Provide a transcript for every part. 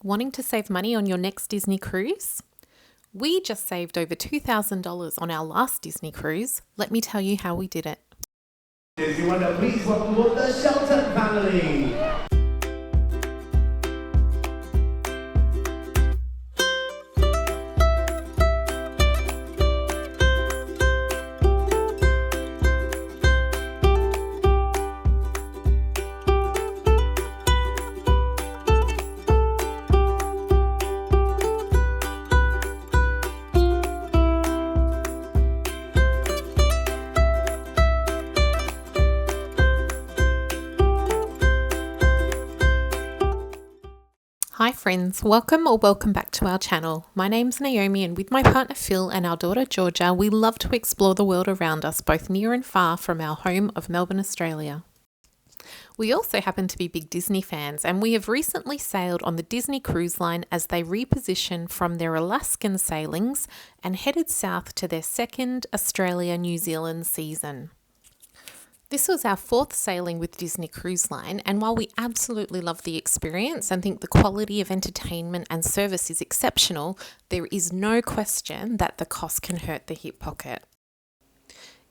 Wanting to save money on your next Disney cruise? We just saved over $2,000 on our last Disney cruise. Let me tell you how we did it. Disneywonder, please welcome aboard the Shelton family. Hi friends, welcome back to our channel. My name's Naomi and with my partner Phil and our daughter Georgia, we love to explore the world around us, both near and far from our home of Melbourne, Australia. We also happen to be big Disney fans and we have recently sailed on the Disney Cruise Line as they reposition from their Alaskan sailings and headed south to their second Australia-New Zealand season. This was our fourth sailing with Disney Cruise Line, and while we absolutely love the experience and think the quality of entertainment and service is exceptional, there is no question that the cost can hurt the hip pocket.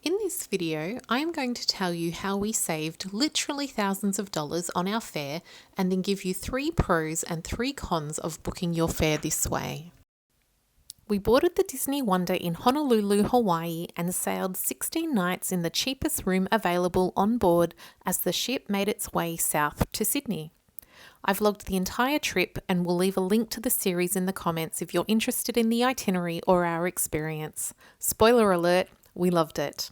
In this video, I am going to tell you how we saved literally thousands of dollars on our fare and then give you 3 pros and 3 cons of booking your fare this way. We boarded the Disneywonder in Honolulu, Hawaii and sailed 16 nights in the cheapest room available on board as the ship made its way south to Sydney. I've vlogged the entire trip and will leave a link to the series in the comments if you're interested in the itinerary or our experience. Spoiler alert, we loved it.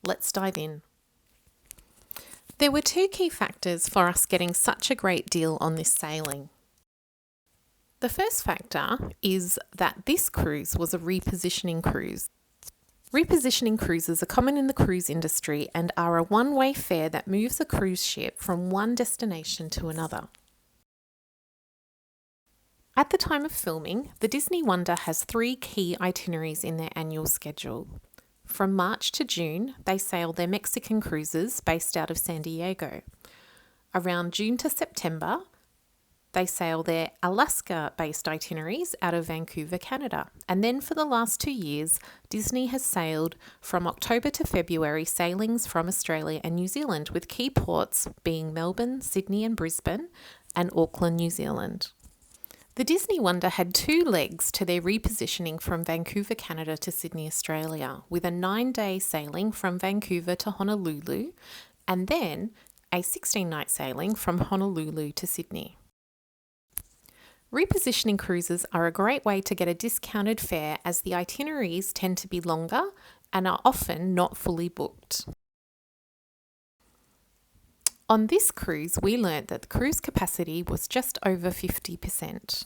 Let's dive in. There were 2 key factors for us getting such a great deal on this sailing. The first factor is that this cruise was a repositioning cruise. Repositioning cruises are common in the cruise industry and are a one-way fare that moves a cruise ship from one destination to another. At the time of filming, the Disneywonder has 3 key itineraries in their annual schedule. From March to June, they sail their Mexican cruises based out of San Diego. Around June to September, they sail their Alaska-based itineraries out of Vancouver, Canada. And then for the last 2 years, Disney has sailed from October to February sailings from Australia and New Zealand, with key ports being Melbourne, Sydney and Brisbane, and Auckland, New Zealand. The Disneywonder had 2 legs to their repositioning from Vancouver, Canada to Sydney, Australia, with a 9-day sailing from Vancouver to Honolulu, and then a 16-night sailing from Honolulu to Sydney. Repositioning cruises are a great way to get a discounted fare as the itineraries tend to be longer and are often not fully booked. On this cruise, we learnt that the cruise capacity was just over 50%.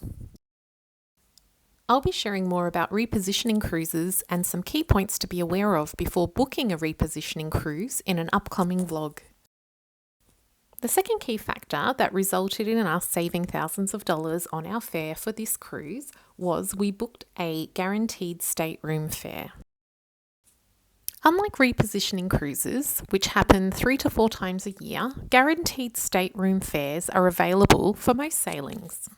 I'll be sharing more about repositioning cruises and some key points to be aware of before booking a repositioning cruise in an upcoming vlog. The second key factor that resulted in us saving thousands of dollars on our fare for this cruise was we booked a guaranteed stateroom fare. Unlike repositioning cruises, which happen 3 to 4 times a year, guaranteed stateroom fares are available for most sailings.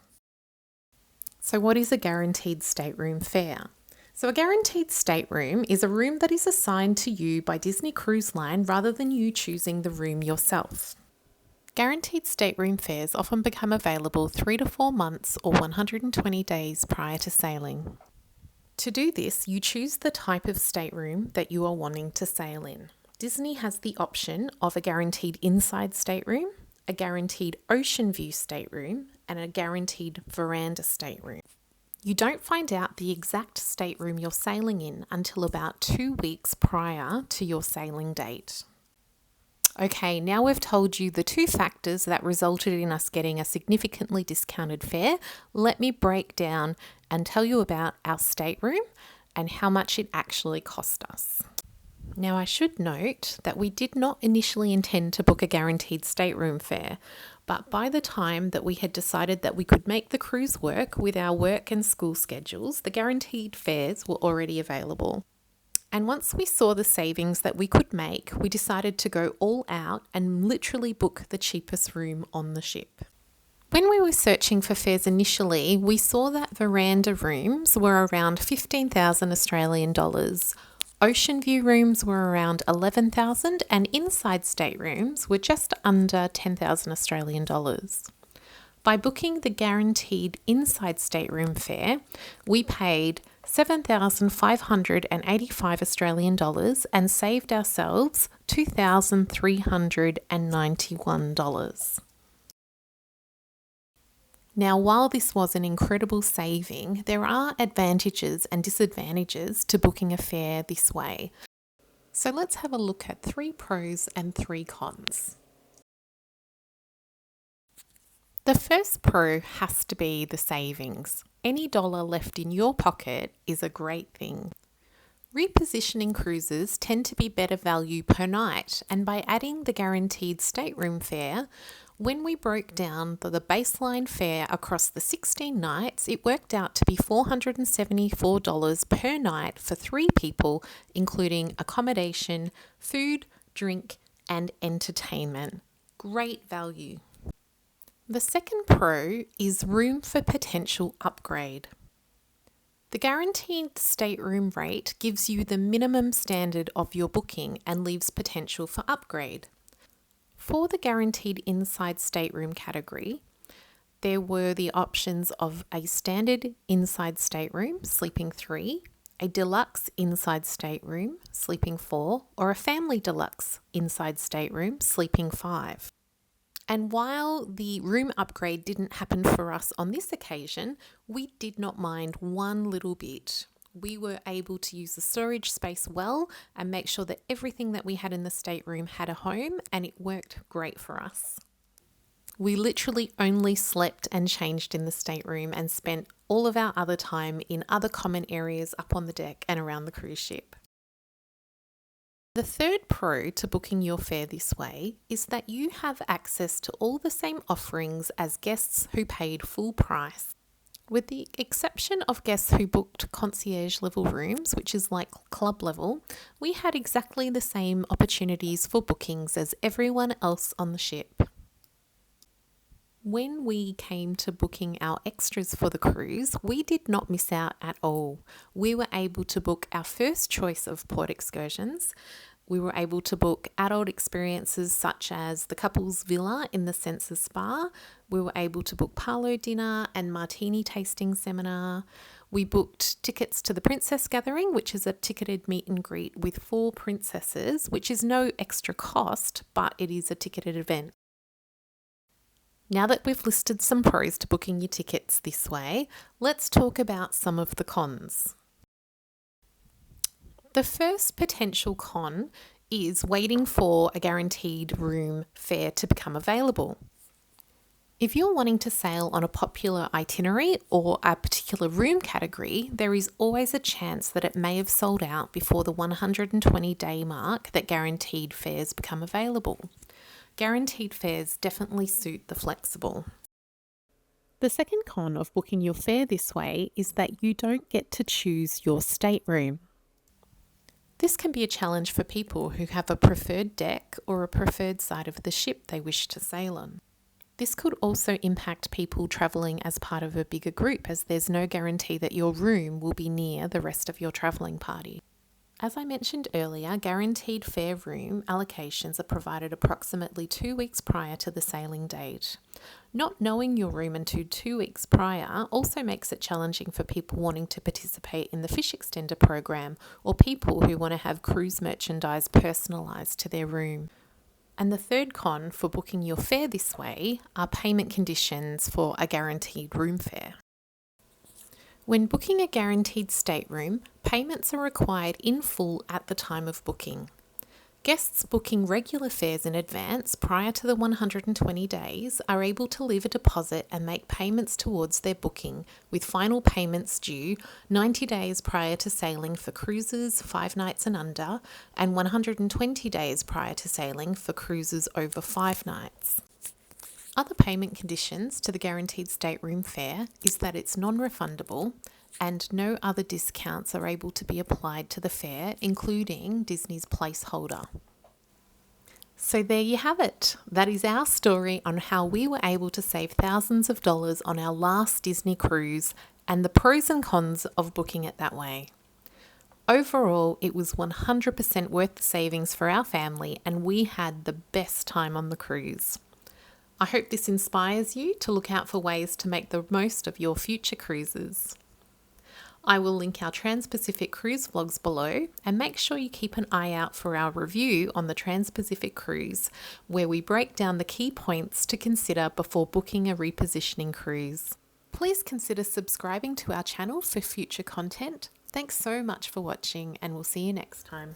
So what is a guaranteed stateroom fare? So a guaranteed stateroom is a room that is assigned to you by Disney Cruise Line rather than you choosing the room yourself. Guaranteed stateroom fares often become available 3 to 4 months or 120 days prior to sailing. To do this, you choose the type of stateroom that you are wanting to sail in. Disney has the option of a guaranteed inside stateroom, a guaranteed ocean view stateroom, and a guaranteed veranda stateroom. You don't find out the exact stateroom you're sailing in until about 2 weeks prior to your sailing date. Okay, now we've told you the 2 factors that resulted in us getting a significantly discounted fare. Let me break down and tell you about our stateroom and how much it actually cost us. Now, I should note that we did not initially intend to book a guaranteed stateroom fare, but by the time that we had decided that we could make the cruise work with our work and school schedules, the guaranteed fares were already available. And once we saw the savings that we could make, we decided to go all out and literally book the cheapest room on the ship. When we were searching for fares initially, we saw that veranda rooms were around 15,000 Australian dollars. Ocean view rooms were around 11,000 and inside staterooms were just under 10,000 Australian dollars. By booking the guaranteed inside stateroom fare, we paid 7,585 Australian dollars and saved ourselves $2,391. Now, while this was an incredible saving, there are advantages and disadvantages to booking a fare this way. So let's have a look at 3 pros and 3 cons. The first pro has to be the savings. Any dollar left in your pocket is a great thing. Repositioning cruises tend to be better value per night, and by adding the guaranteed stateroom fare, when we broke down the baseline fare across the 16 nights, it worked out to be $474 per night for 3 people, including accommodation, food, drink, and entertainment. Great value. The second pro is room for potential upgrade. The guaranteed stateroom rate gives you the minimum standard of your booking and leaves potential for upgrade. For the guaranteed inside stateroom category, there were the options of a standard inside stateroom, sleeping 3, a deluxe inside stateroom, sleeping 4, or a family deluxe inside stateroom, sleeping 5. And while the room upgrade didn't happen for us on this occasion, we did not mind one little bit. We were able to use the storage space well and make sure that everything that we had in the stateroom had a home, and it worked great for us. We literally only slept and changed in the stateroom and spent all of our other time in other common areas up on the deck and around the cruise ship. The third pro to booking your fare this way is that you have access to all the same offerings as guests who paid full price. With the exception of guests who booked concierge level rooms, which is like club level, we had exactly the same opportunities for bookings as everyone else on the ship. When we came to booking our extras for the cruise, we did not miss out at all. We were able to book our first choice of port excursions. We were able to book adult experiences such as the couple's villa in the Senses Spa. We were able to book Palo dinner and martini tasting seminar. We booked tickets to the Princess Gathering, which is a ticketed meet and greet with 4 princesses, which is no extra cost, but it is a ticketed event. Now that we've listed some pros to booking your tickets this way, let's talk about some of the cons. The first potential con is waiting for a guaranteed room fare to become available. If you're wanting to sail on a popular itinerary or a particular room category, there is always a chance that it may have sold out before the 120-day mark that guaranteed fares become available. Guaranteed fares definitely suit the flexible. The second con of booking your fare this way is that you don't get to choose your stateroom. This can be a challenge for people who have a preferred deck or a preferred side of the ship they wish to sail on. This could also impact people travelling as part of a bigger group, as there's no guarantee that your room will be near the rest of your travelling party. As I mentioned earlier, guaranteed fare room allocations are provided approximately 2 weeks prior to the sailing date. Not knowing your room until 2 weeks prior also makes it challenging for people wanting to participate in the fish extender program or people who want to have cruise merchandise personalised to their room. And the third con for booking your fare this way are payment conditions for a guaranteed room fare. When booking a guaranteed stateroom, payments are required in full at the time of booking. Guests booking regular fares in advance prior to the 120 days are able to leave a deposit and make payments towards their booking, with final payments due 90 days prior to sailing for cruises 5 nights and under, and 120 days prior to sailing for cruises over 5 nights. Other payment conditions to the guaranteed stateroom fare is that it's non-refundable and no other discounts are able to be applied to the fare, including Disney's placeholder. So there you have it. That is our story on how we were able to save thousands of dollars on our last Disney cruise and the pros and cons of booking it that way. Overall, it was 100% worth the savings for our family and we had the best time on the cruise. I hope this inspires you to look out for ways to make the most of your future cruises. I will link our Trans-Pacific cruise vlogs below and make sure you keep an eye out for our review on the Trans-Pacific cruise, where we break down the key points to consider before booking a repositioning cruise. Please consider subscribing to our channel for future content. Thanks so much for watching and we'll see you next time.